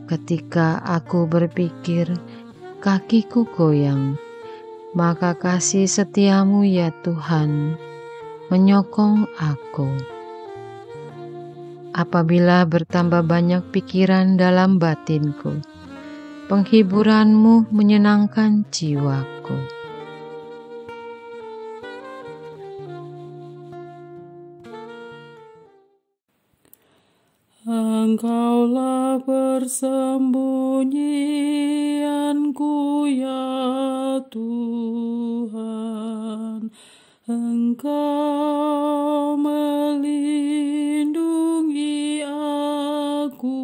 Ketika aku berpikir kakiku goyang, maka kasih setiamu ya Tuhan menyokong aku. Apabila bertambah banyak pikiran dalam batinku, penghiburanmu menyenangkan jiwaku. Engkaulah persembunyianku ya Tuhan, Engkau melindungi aku,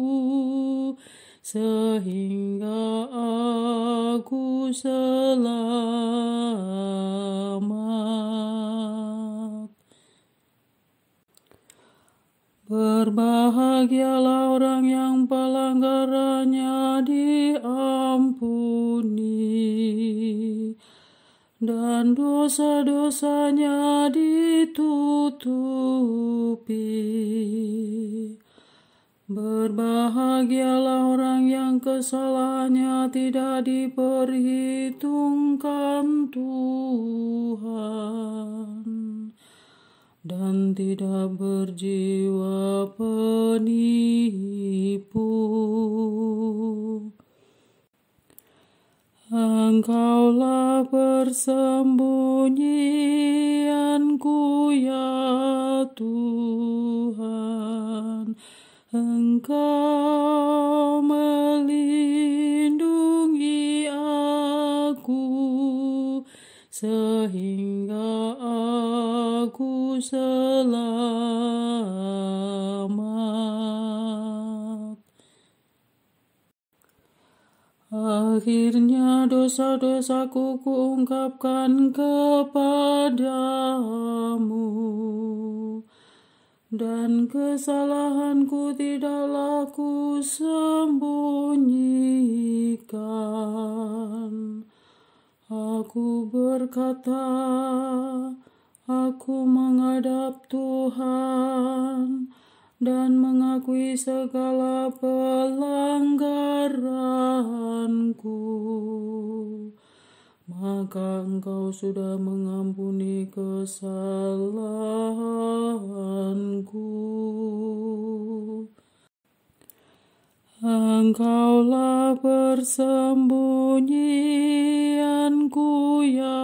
sehingga aku selamat. Berbahagialah orang yang pelanggarannya diampuni dan dosa-dosanya ditutupi. Berbahagialah orang yang kesalahannya tidak diperhitungkan Tuhan, dan tidak berjiwa penipu. Engkaulah persembunyianku ya Tuhan, Engkau melindungi aku, sehingga aku selamat. Akhirnya dosa-dosaku kuungkapkan kepadamu, dan kesalahanku tidaklah ku sembunyikan. Aku berkata, aku menghadap Tuhan dan mengakui segala pelanggaranku. Maka Engkau sudah mengampuni kesalahanku. Engkaulah persembunyianku ya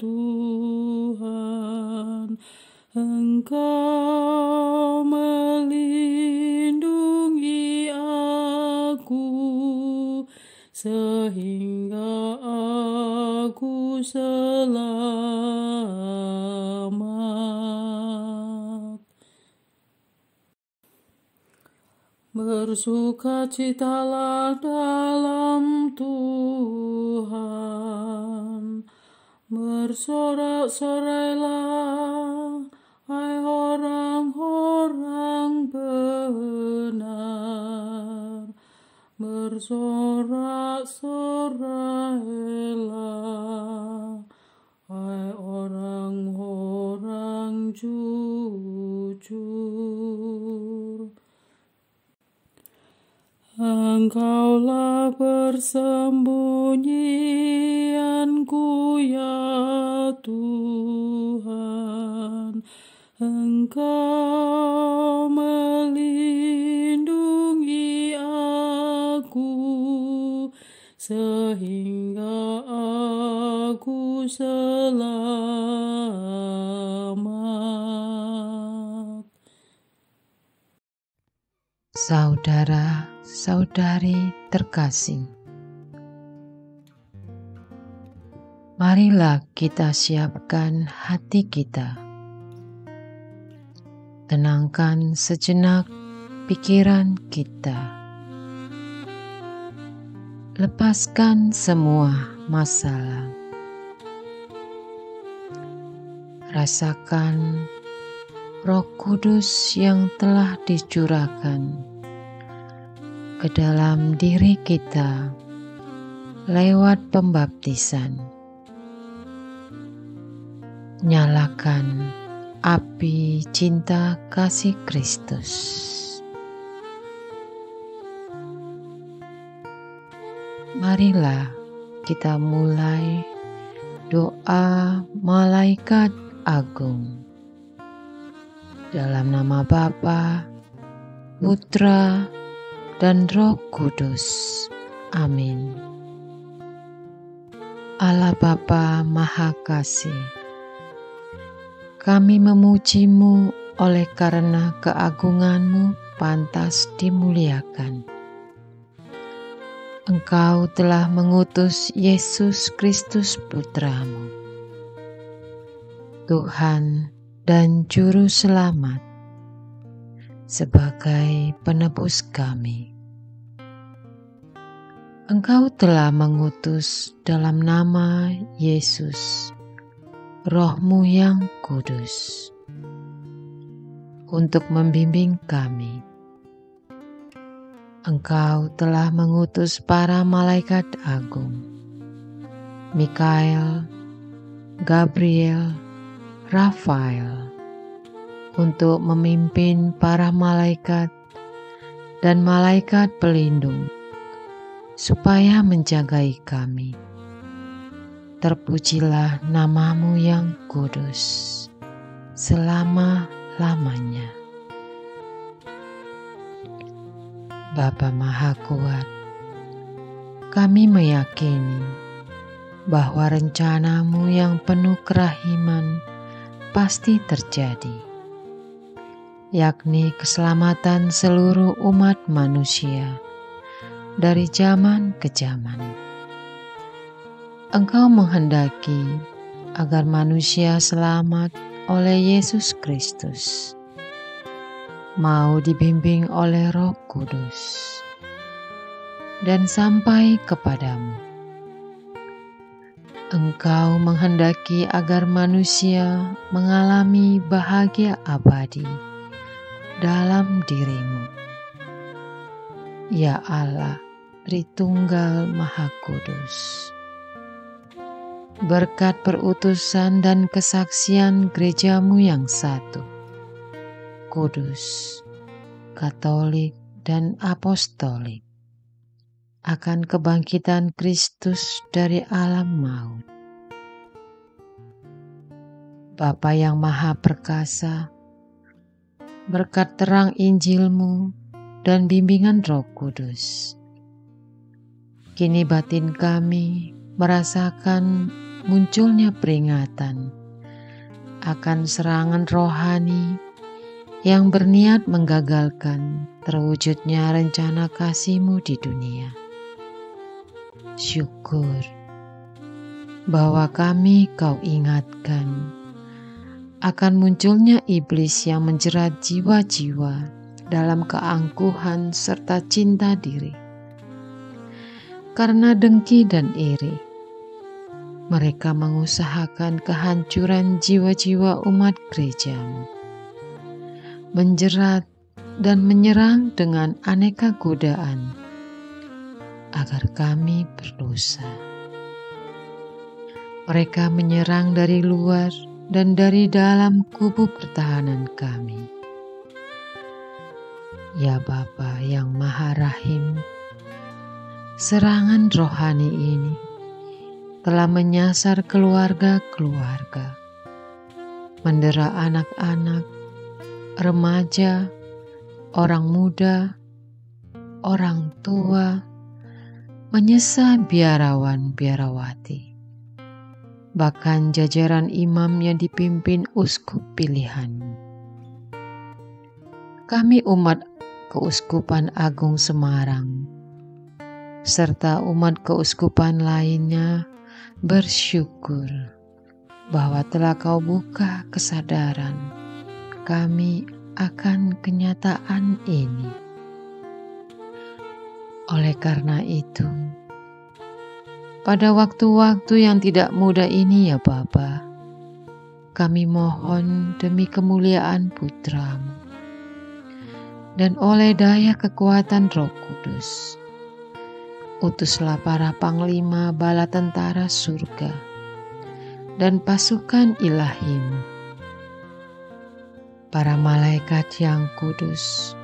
Tuhan, Engkau melindungi aku, sehingga aku selamat. Bersukacitalah dalam Tuhan, bersorak-sorailah, hai orang-orang benar, bersorak-sorailah, hai orang-orang jujur. Engkaulah persembunyianku ya Tuhan, Engkau melindungi aku, sehingga aku selamat. Saudara-saudari terkasih, marilah kita siapkan hati kita. Tenangkan sejenak pikiran kita. Lepaskan semua masalah. Rasakan Roh Kudus yang telah dicurahkan ke dalam diri kita lewat pembaptisan. Nyalakan api cinta kasih Kristus. Marilah kita mulai doa Malaikat Agung. Dalam nama Bapa, Putra, dan Roh Kudus. Amin. Allah Bapa Maha Kasih, kami memuji-Mu oleh karena keagungan-Mu pantas dimuliakan. Engkau telah mengutus Yesus Kristus Putra-Mu, Tuhan dan Juru Selamat, sebagai penebus kami. Engkau telah mengutus dalam nama Yesus, Roh-Mu yang kudus, untuk membimbing kami. Engkau telah mengutus para malaikat agung, Mikael, Gabriel, Rafael, untuk memimpin para malaikat dan malaikat pelindung, supaya menjagai kami. Terpujilah nama-Mu yang kudus, selama-lamanya. Bapa Maha Kuat, kami meyakini bahwa rencana-Mu yang penuh kerahiman pasti terjadi, yakni keselamatan seluruh umat manusia dari zaman ke zaman. Engkau menghendaki agar manusia selamat oleh Yesus Kristus, mau dibimbing oleh Roh Kudus, dan sampai kepadamu. Engkau menghendaki agar manusia mengalami bahagia abadi dalam diri-Mu, ya Allah Tritunggal Maha Kudus. Berkat perutusan dan kesaksian gereja-Mu yang satu, kudus, katolik, dan apostolik, akan kebangkitan Kristus dari alam maut. Bapa yang Maha Perkasa, berkat terang Injil-Mu dan bimbingan Roh Kudus, kini batin kami merasakan munculnya peringatan akan serangan rohani yang berniat menggagalkan terwujudnya rencana kasih-Mu di dunia. Syukur bahwa kami Kau ingatkan akan munculnya iblis yang menjerat jiwa-jiwa dalam keangkuhan serta cinta diri. Karena dengki dan iri, mereka mengusahakan kehancuran jiwa-jiwa umat gereja-Mu, menjerat dan menyerang dengan aneka godaan agar kami berdosa. Mereka menyerang dari luar dan dari dalam kubu pertahanan kami. Ya Bapa yang Maha Rahim, serangan rohani ini telah menyasar keluarga-keluarga, mendera anak-anak, remaja, orang muda, orang tua, menyesa biarawan-biarawati, bahkan jajaran imam yang dipimpin uskup pilihan-Mu. Kami umat Keuskupan Agung Semarang, serta umat keuskupan lainnya bersyukur bahwa telah Kau buka kesadaran kami akan kenyataan ini. Oleh karena itu, pada waktu-waktu yang tidak mudah ini ya Bapa, kami mohon demi kemuliaan Putra-Mu, dan oleh daya kekuatan Roh Kudus, utuslah para panglima bala tentara surga dan pasukan ilahi-Mu, para malaikat yang kudus,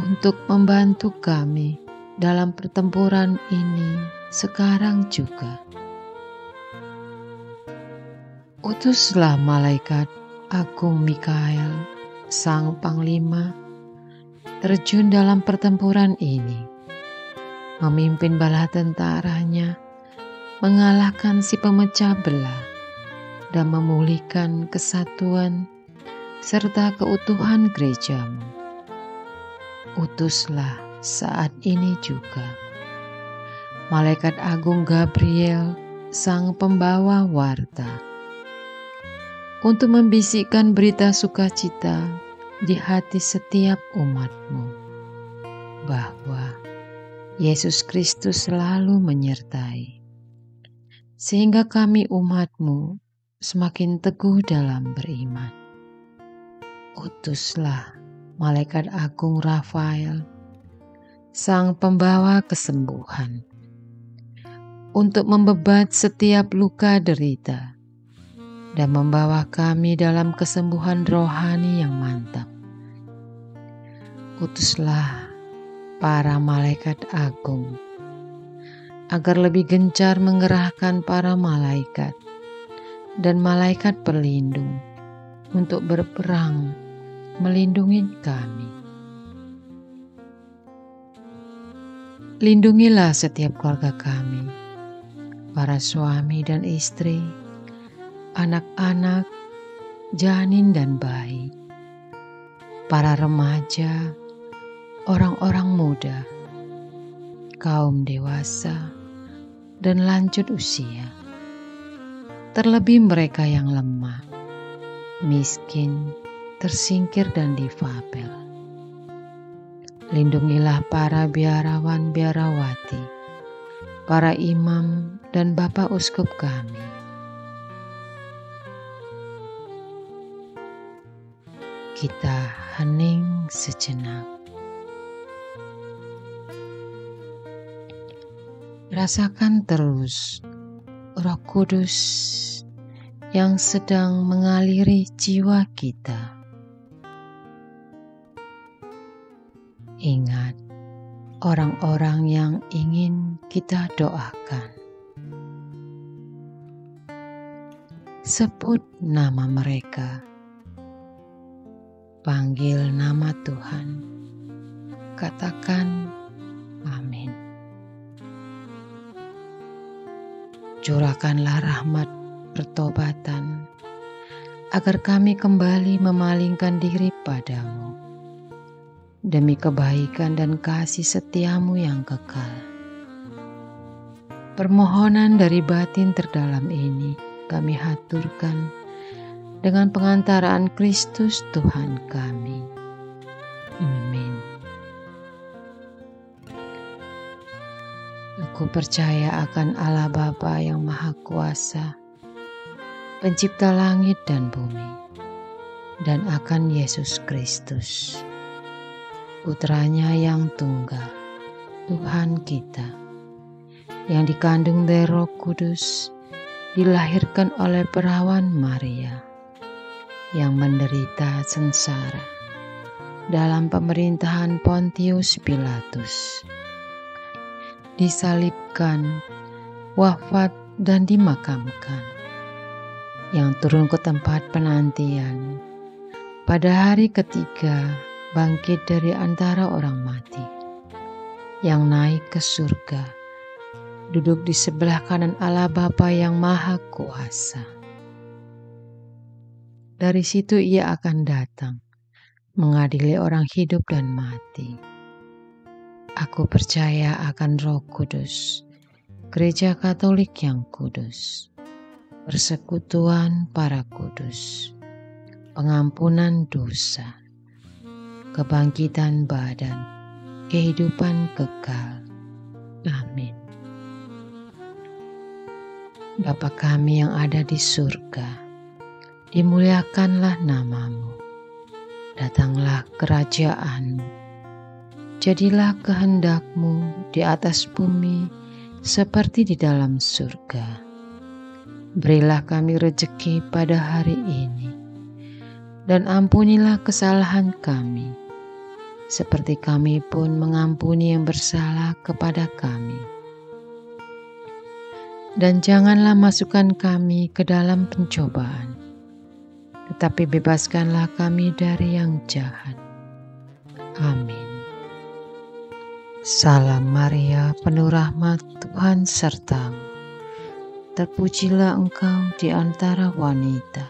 untuk membantu kami dalam pertempuran ini sekarang juga. Utuslah malaikat agung Mikael, sang panglima, terjun dalam pertempuran ini, memimpin bala tentaranya, mengalahkan si pemecah belah, dan memulihkan kesatuan serta keutuhan gerejamu. Utuslah saat ini juga malaikat agung Gabriel, sang pembawa warta, untuk membisikkan berita sukacita di hati setiap umatmu, bahwa Yesus Kristus selalu menyertai, sehingga kami umatmu semakin teguh dalam beriman. Utuslah malaikat agung Rafael, sang pembawa kesembuhan, untuk membebat setiap luka derita dan membawa kami dalam kesembuhan rohani yang mantap. Utuslah para malaikat agung agar lebih gencar mengerahkan para malaikat dan malaikat pelindung untuk berperang melindungi kami. Lindungilah setiap keluarga kami, para suami dan istri, anak-anak, janin dan bayi, para remaja, orang-orang muda, kaum dewasa, dan lanjut usia, terlebih mereka yang lemah, miskin, tersingkir, dan difabel. Lindungilah para biarawan-biarawati, para imam dan bapak uskup kami. Kita hening sejenak. Rasakan terus Roh Kudus yang sedang mengaliri jiwa kita. Ingat orang-orang yang ingin kita doakan. Sebut nama mereka. Panggil nama Tuhan. Katakan amin. Curahkanlah rahmat pertobatan, agar kami kembali memalingkan diri padamu, demi kebaikan dan kasih setiamu yang kekal. Permohonan dari batin terdalam ini kami haturkan dengan pengantaraan Kristus Tuhan kami. Amin. Aku percaya akan Allah Bapa yang Maha Kuasa, Pencipta langit dan bumi, dan akan Yesus Kristus, Putranya yang tunggal, Tuhan kita, yang dikandung dari Roh Kudus, dilahirkan oleh perawan Maria, yang menderita sengsara dalam pemerintahan Pontius Pilatus, disalibkan, wafat, dan dimakamkan, yang turun ke tempat penantian, pada hari ketiga bangkit dari antara orang mati, yang naik ke surga, duduk di sebelah kanan Allah Bapa yang Maha Kuasa. Dari situ ia akan datang, mengadili orang hidup dan mati. Aku percaya akan Roh Kudus, Gereja Katolik yang kudus, persekutuan para kudus, pengampunan dosa, kebangkitan badan, kehidupan kekal. Amin. Bapa kami yang ada di surga, dimuliakanlah namamu. Datanglah kerajaan-Mu. Jadilah kehendak-Mu di atas bumi seperti di dalam surga. Berilah kami rejeki pada hari ini, dan ampunilah kesalahan kami, seperti kami pun mengampuni yang bersalah kepada kami. dan janganlah masukkan kami ke dalam pencobaan, tetapi bebaskanlah kami dari yang jahat. Amin. Salam Maria, penuh rahmat, Tuhan sertamu. Terpujilah engkau di antara wanita.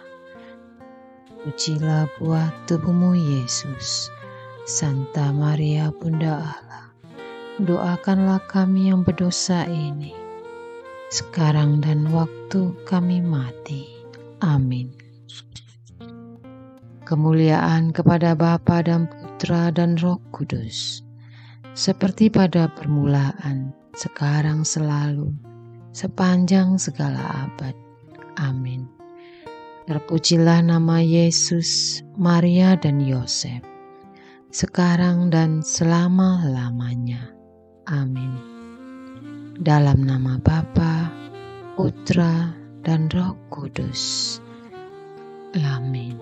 Pujilah buah tubuhmu Yesus. Santa Maria Bunda Allah, doakanlah kami yang berdosa ini, sekarang dan waktu kami mati. Amin. Kemuliaan kepada Bapa dan Putra dan Roh Kudus, seperti pada permulaan, sekarang, selalu, sepanjang segala abad. Amin. Terpujilah nama Yesus, Maria dan Yosef, sekarang dan selama-lamanya. Amin. Dalam nama Bapa, Putra, dan Roh Kudus. Amin.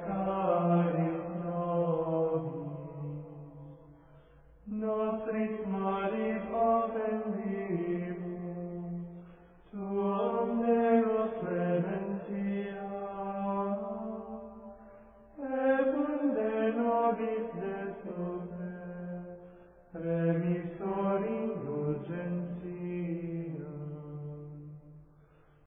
caris nobis, nostris mali favendimus, tuam Deus clementia, et unde nobis